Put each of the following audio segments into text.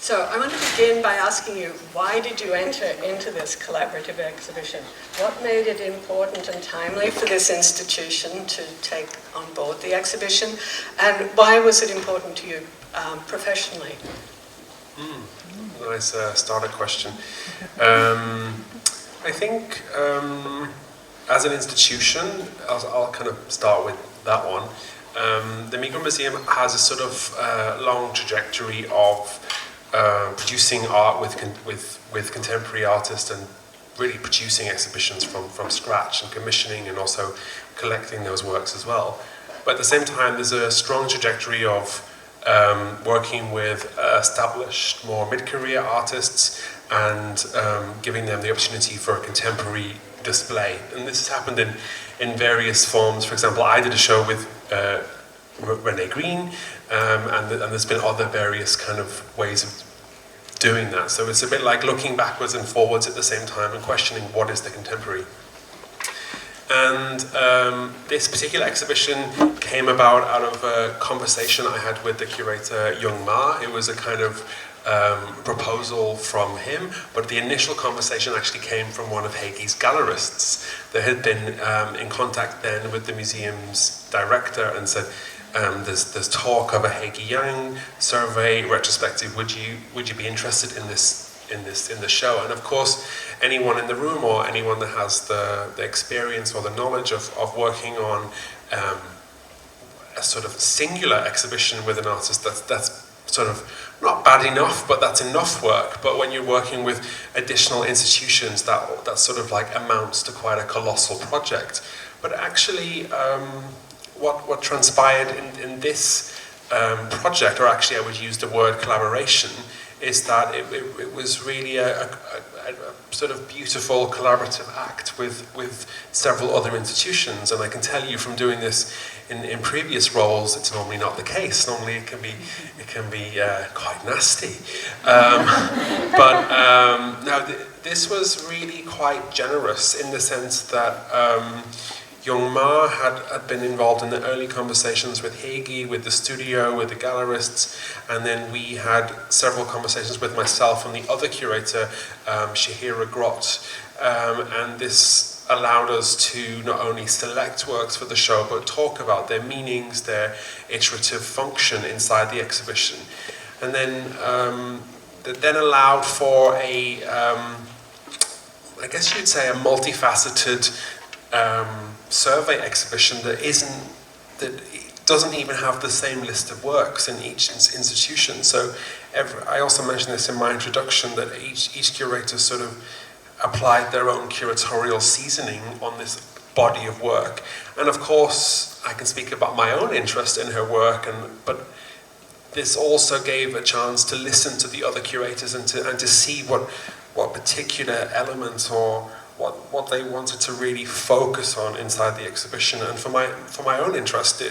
So I want to begin by asking you, why did you enter into this collaborative exhibition? What made it important and timely for this institution to take on board the exhibition? And why was it important to you professionally? Nice starter question. I think as an institution, I'll kind of start with that one. The Migrant Museum has a sort of long trajectory of producing art with contemporary artists and really producing exhibitions from scratch and commissioning and also collecting those works as well. But at the same time, there's a strong trajectory of working with established, more mid-career artists and giving them the opportunity for a contemporary display. And this has happened in various forms. For example, I did a show with René Green, and there's been other various kind of ways of doing that. So it's a bit like looking backwards and forwards at the same time and questioning what is the contemporary. And this particular exhibition came about out of a conversation I had with the curator Young Ma. It was a kind of proposal from him, but the initial conversation actually came from one of Haegue's gallerists that had been in contact then with the museum's director and said, there's talk of a Haegue Yang survey retrospective. Would you be interested in the show? And of course, anyone in the room or anyone that has the experience or the knowledge of working on a sort of singular exhibition with an artist, that's sort of not bad enough, but that's enough work. But when you're working with additional institutions, that sort of like amounts to quite a colossal project. But actually, what transpired in this project, or actually I would use the word collaboration, is that it was really a sort of beautiful collaborative act with several other institutions. And I can tell you from doing this in previous roles, it's normally not the case. Normally it can be quite nasty. But now this was really quite generous in the sense that Young Ma had been involved in the early conversations with Haegue, with the studio, with the gallerists, and then we had several conversations with myself and the other curator, Shahira Grott, and this allowed us to not only select works for the show, but talk about their meanings, their iterative function inside the exhibition. And then that then allowed for a, I guess you'd say, a multifaceted survey exhibition that doesn't even have the same list of works in each institution. So I also mentioned this in my introduction, that each curator sort of applied their own curatorial seasoning on this body of work. And of course, I can speak about my own interest in her work, but this also gave a chance to listen to the other curators and to see what particular elements or what they wanted to really focus on inside the exhibition. And for my own interest,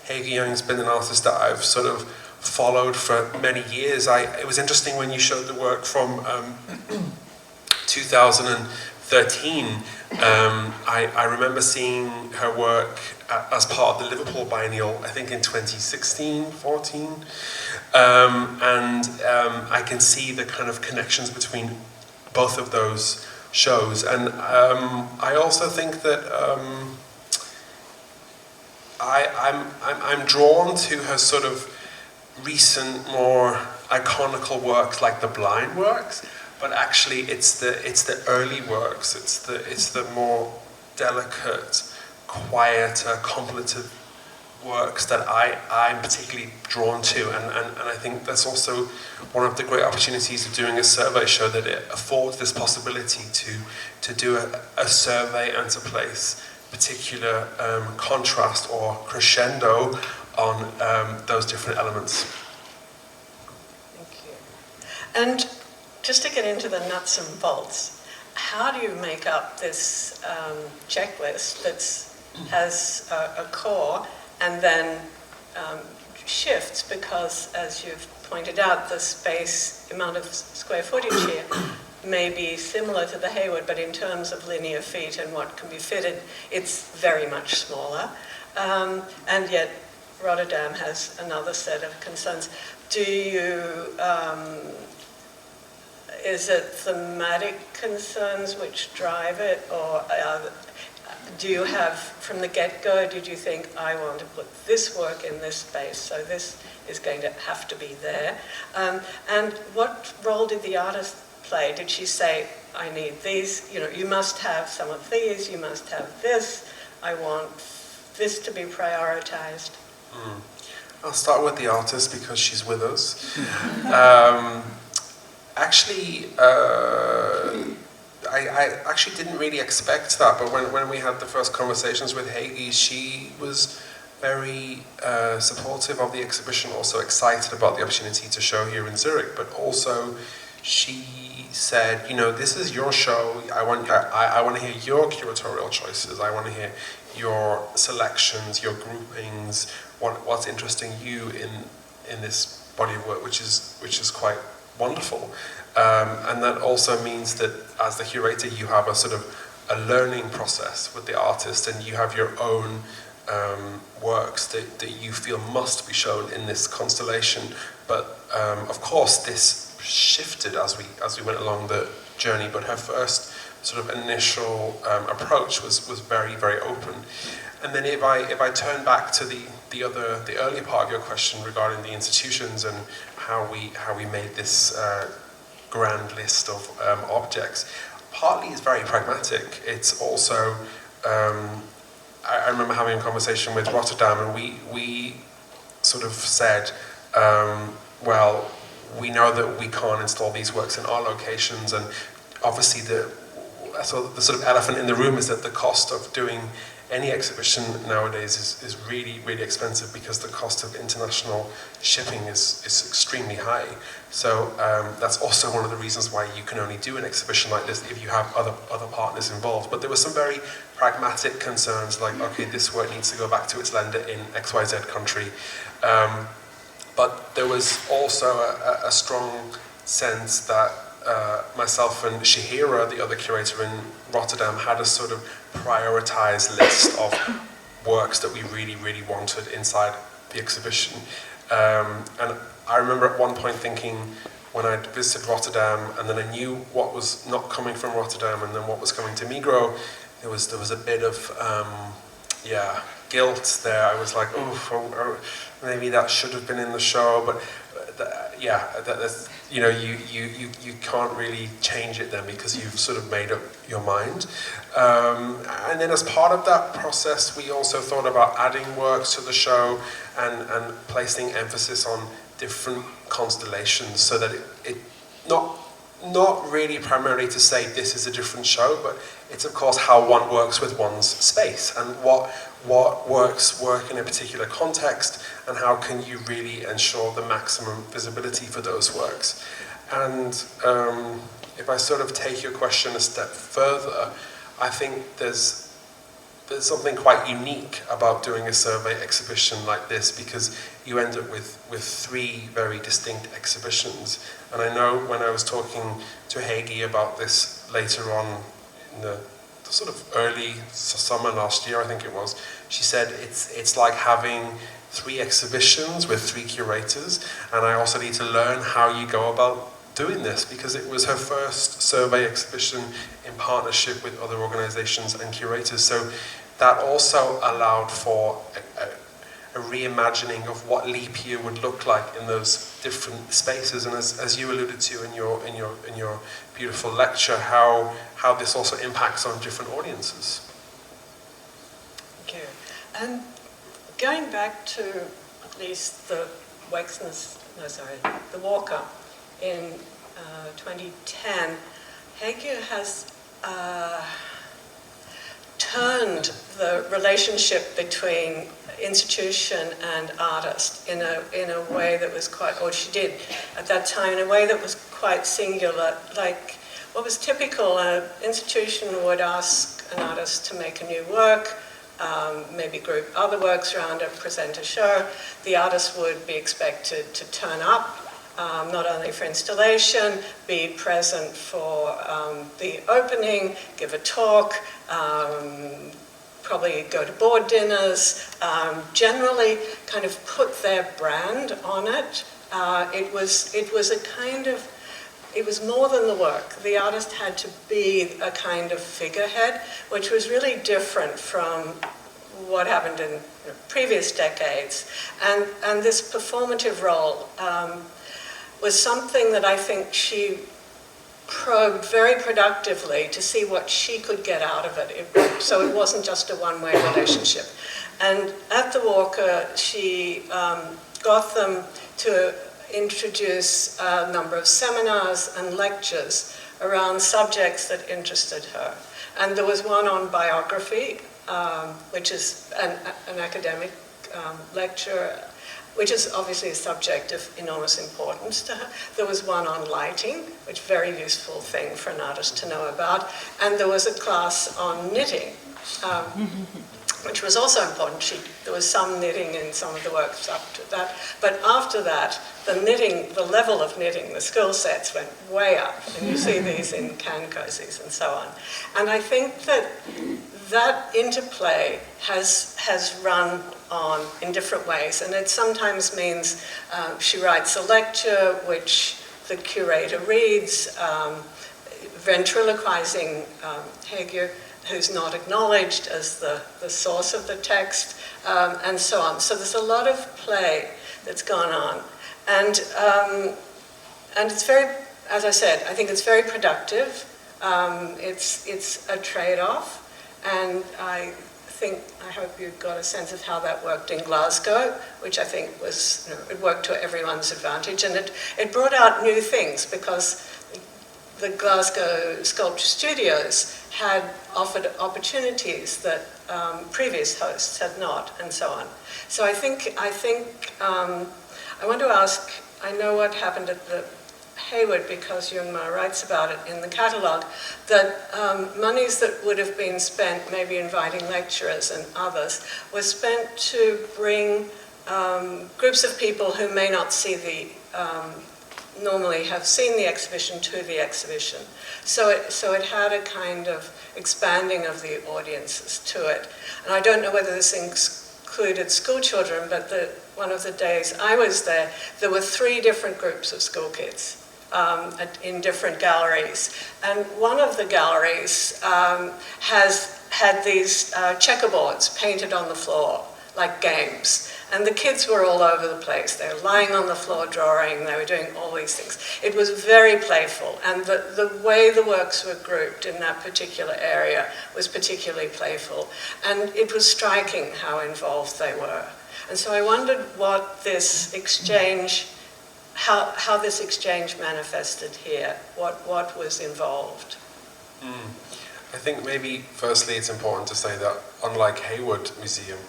Haegue Yang's been an artist that I've sort of followed for many years. It was interesting when you showed the work from 2013. I remember seeing her work as part of the Liverpool Biennial, I think in 2016, 14. And I can see the kind of connections between both of those shows. And I also think that I'm drawn to her sort of recent, more iconical works like the Blind works, but actually it's the early works, it's the more delicate, quieter, contemplative works that I'm particularly drawn to, and I think that's also one of the great opportunities of doing a survey show, that it affords this possibility to do a survey and to place particular contrast or crescendo on those different elements. Thank you. And just to get into the nuts and bolts, how do you make up this checklist that has a core and then shifts, because as you've pointed out, the amount of square footage here may be similar to the Hayward, but in terms of linear feet and what can be fitted, it's very much smaller. And yet Rotterdam has another set of concerns. do you, is it thematic concerns which drive it, or do you have, from the get-go, did you think, I want to put this work in this space, so this is going to have to be there? And what role did the artist play? Did she say, I need these, you must have some of these, you must have this, I want this to be prioritized? I'll start with the artist because she's with us. Actually, I actually didn't really expect that, but when we had the first conversations with Haegue, she was very supportive of the exhibition, also excited about the opportunity to show here in Zurich, but also she said, this is your show, I want to hear your curatorial choices, I want to hear your selections, your groupings, what's interesting you in this body of work, which is quite wonderful. And that also means that as the curator you have a sort of a learning process with the artist, and you have your own works that you feel must be shown in this constellation. But of course this shifted as we went along the journey, but her first sort of initial approach was very, very open. And then if I turn back to the earlier part of your question regarding the institutions and how we made this grand list of objects, partly it's very pragmatic. It's also I remember having a conversation with Rotterdam, and we sort of said, well, we know that we can't install these works in our locations, and obviously the sort of elephant in the room is that the cost of doing any exhibition nowadays is really, really expensive, because the cost of international shipping is extremely high. So that's also one of the reasons why you can only do an exhibition like this if you have other partners involved. But there were some very pragmatic concerns, like, okay, this work needs to go back to its lender in XYZ country. But there was also a strong sense that myself and Shihira, the other curator in Rotterdam, had a sort of prioritized list of works that we really, really wanted inside the exhibition. And I remember at one point thinking, when I visited Rotterdam, and then I knew what was not coming from Rotterdam and then what was coming to Migros, there was a bit of guilt there. I was like, oh, maybe that should have been in the show, but that's, you can't really change it then, because you've sort of made up your mind. And then as part of that process, we also thought about adding works to the show and placing emphasis on different constellations, so that it not really primarily to say this is a different show, but it's of course how one works with one's space, and what work in a particular context, and how can you really ensure the maximum visibility for those works. And if I sort of take your question a step further, I think there's something quite unique about doing a survey exhibition like this, because you end up with three very distinct exhibitions. And I know when I was talking to Haegue about this later on in the sort of early summer last year, I think it was, she said it's like having three exhibitions with three curators, and I also need to learn how you go about doing this, because it was her first survey exhibition in partnership with other organizations and curators. So that also allowed for a reimagining of what Leap Year would look like in those different spaces. And as you alluded to in your beautiful lecture, how this also impacts on different audiences. Thank you. And going back to at least the the Walker in 2010, Haegue has turned the relationship between institution and artist in a way that was quite, or she did at that time, in a way that was quite singular. Like what was typical, an institution would ask an artist to make a new work, maybe group other works around it, present a show. The artist would be expected to turn up, not only for installation, be present for the opening, give a talk, probably go to board dinners, generally kind of put their brand on it, it was a kind of, it was more than the work. The artist had to be a kind of figurehead, which was really different from what happened in previous decades. And this performative role was something that I think she probed very productively to see what she could get out of it. So it wasn't just a one-way relationship. And at the Walker, she got them to introduce a number of seminars and lectures around subjects that interested her. And there was one on biography, which is an academic lecture, which is obviously a subject of enormous importance to her. There was one on lighting, which is a very useful thing for an artist to know about. And there was a class on knitting, which was also important. There was some knitting in some of the works up to that. But after that, the level of knitting, the skill sets went way up. And you see these in can cozies and so on. And I think that interplay has run on in different ways. And it sometimes means she writes a lecture which the curator reads, ventriloquizing Haegue, who's not acknowledged as the source of the text, and so on. So there's a lot of play that's gone on. And it's very, as I said, I think it's very productive. It's a trade-off. And I hope you got a sense of how that worked in Glasgow, which I think was, it worked to everyone's advantage. And it brought out new things because the Glasgow Sculpture Studios had offered opportunities that previous hosts had not, and so on. So I want to ask, I know what happened at the Hayward because Jungma writes about it in the catalogue, that monies that would have been spent, maybe inviting lecturers and others, was spent to bring groups of people who may not see normally have seen the exhibition to the exhibition. So it had a kind of expanding of the audiences to it. And I don't know whether this included school children, but one of the days I was there, there were 3 different groups of school kids in different galleries. And one of the galleries has had these checkerboards painted on the floor, like games. And the kids were all over the place. They were lying on the floor drawing, they were doing all these things. It was very playful, and the way the works were grouped in that particular area was particularly playful. And it was striking how involved they were. And so I wondered what this exchange, how this exchange manifested here, what was involved. I think maybe firstly it's important to say that unlike Hayward Museum,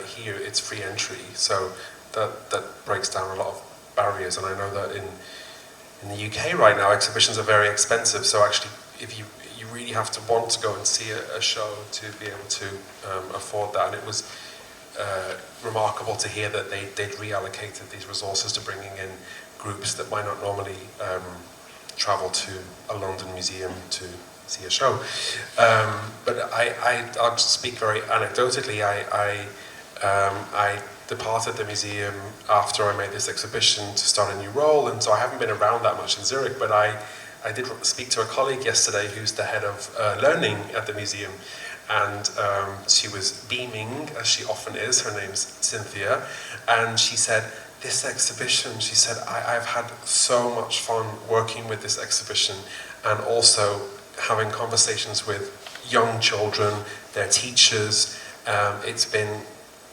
here it's free entry, so that breaks down a lot of barriers. And I know that in the UK right now exhibitions are very expensive, so actually if you really have to want to go and see a show to be able to afford that. And it was remarkable to hear that they'd reallocated these resources to bringing in groups that might not normally travel to a London museum to see a show. But I'll just speak very anecdotally. I departed the museum after I made this exhibition to start a new role, and so I haven't been around that much in Zurich, but I did speak to a colleague yesterday who's the head of learning at the museum, and she was beaming, as she often is. Her name's Cynthia, and she said, this exhibition, she said, I've had so much fun working with this exhibition, and also having conversations with young children, their teachers. It's been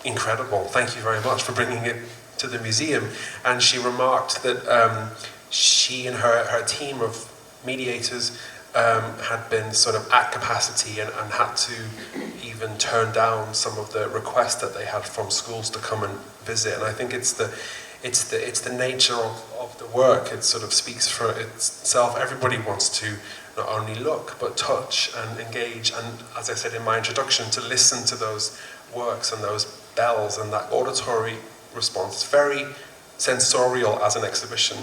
incredible. Thank you very much for bringing it to the museum. And she remarked that she and her team of mediators had been sort of at capacity and had to even turn down some of the requests that they had from schools to come and visit. And I think it's the nature of the work. It sort of speaks for itself. Everybody wants to not only look, but touch and engage, and as I said in my introduction, to listen to those works and those bells and that auditory response. It's very sensorial as an exhibition.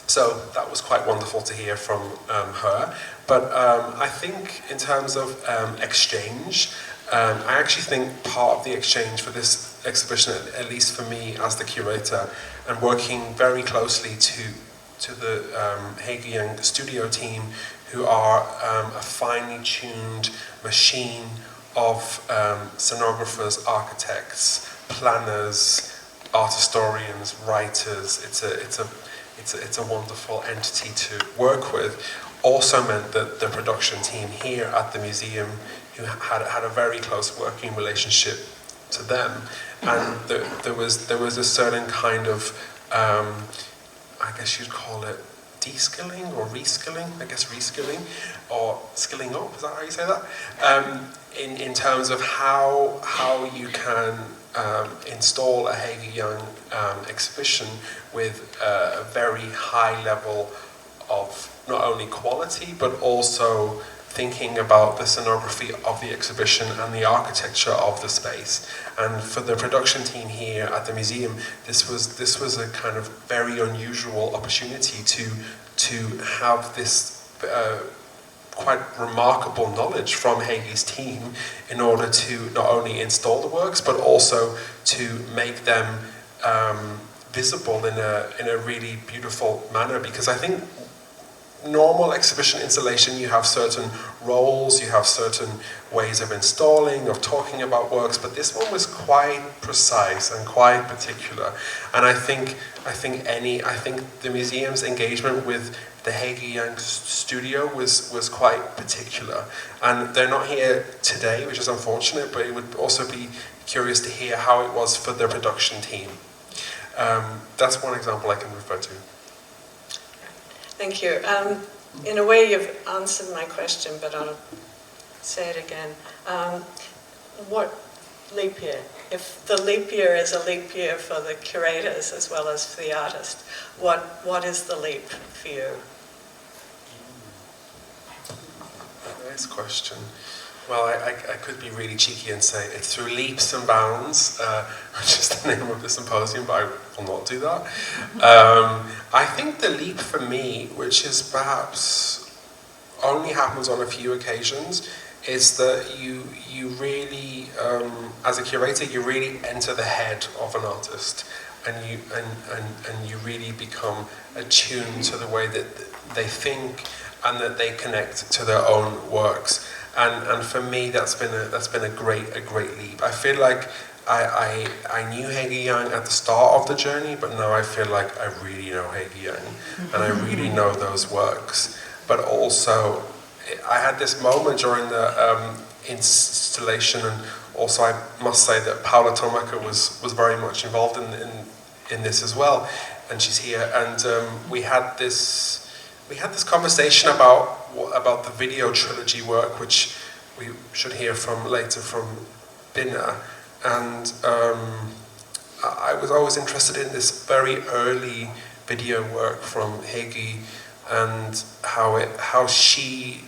So that was quite wonderful to hear from her. But I think in terms of exchange, I actually think part of the exchange for this exhibition, at least for me as the curator, and working very closely to the Haegue Yang studio team, who are a finely tuned machine of scenographers, architects, planners, art historians, writers. It's a wonderful entity to work with. Also meant that the production team here at the museum, who had a very close working relationship to them, and there was a certain kind of I guess you'd call it de-skilling or reskilling, I guess reskilling, or skilling up, is that how you say that? In terms of how you can install a Haegue Yang exhibition with a very high level of not only quality, but also thinking about the scenography of the exhibition and the architecture of the space. And for the production team here at the museum, this was a kind of very unusual opportunity to have this quite remarkable knowledge from Haegue's team in order to not only install the works, but also to make them visible in a really beautiful manner. Because I think normal exhibition installation, you have certain roles, you have certain ways of installing, of talking about works, but this one was quite precise and quite particular. And I think the museum's engagement with the Haegue Yang studio was quite particular. And they're not here today, which is unfortunate, but it would also be curious to hear how it was for the production team. That's one example I can refer to. Thank you. In a way, you've answered my question, but I'll say it again. What leap year? If the leap year is a leap year for the curators as well as for the artist, what is the leap for you? Nice question. Well, I could be really cheeky and say it's through leaps and bounds, which is the name of the symposium, but I will not do that. I think the leap for me, which is perhaps only happens on a few occasions, is that you really, as a curator, you really enter the head of an artist, and you really become attuned to the way that they think and that they connect to their own works. And for me, that's been a great leap. I feel like I knew Haegue Yang at the start of the journey, but now I feel like I really know Haegue Yang, and I really know those works. But also, I had this moment during the installation, and also I must say that Paula Tomaca was very much involved in this as well, and she's here. And we had this conversation about the video trilogy work, which we should hear from later from Binna. And I was always interested in this very early video work from Haegue, and how she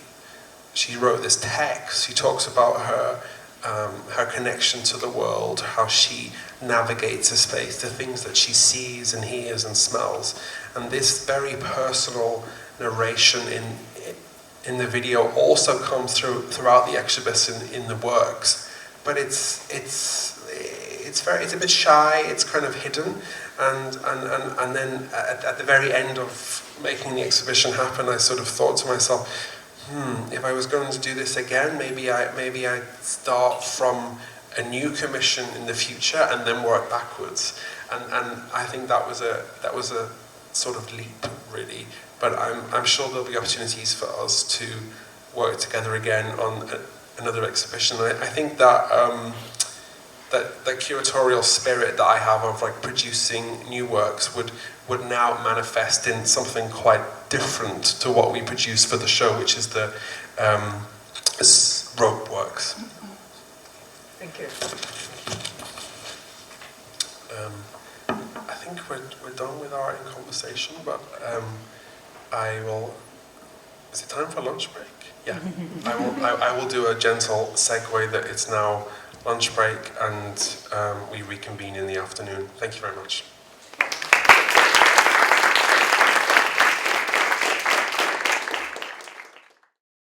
wrote this text. She talks about her connection to the world, how she navigates a space, the things that she sees and hears and smells, and this very personal narration in the video also comes throughout the exhibition in the works, but it's a bit shy, it's kind of hidden, and then at the very end of making the exhibition happen, I sort of thought to myself, if I was going to do this again, maybe I start from a new commission in the future and then work backwards, and I think that was a sort of leap, really. But I'm sure there'll be opportunities for us to work together again on another exhibition. I think that that curatorial spirit that I have of like producing new works would now manifest in something quite different to what we produce for the show, which is the rope works. Thank you. I think we're done with our in conversation, but is it time for lunch break? Yeah. I will do a gentle segue that it's now lunch break, and we reconvene in the afternoon. Thank you very much.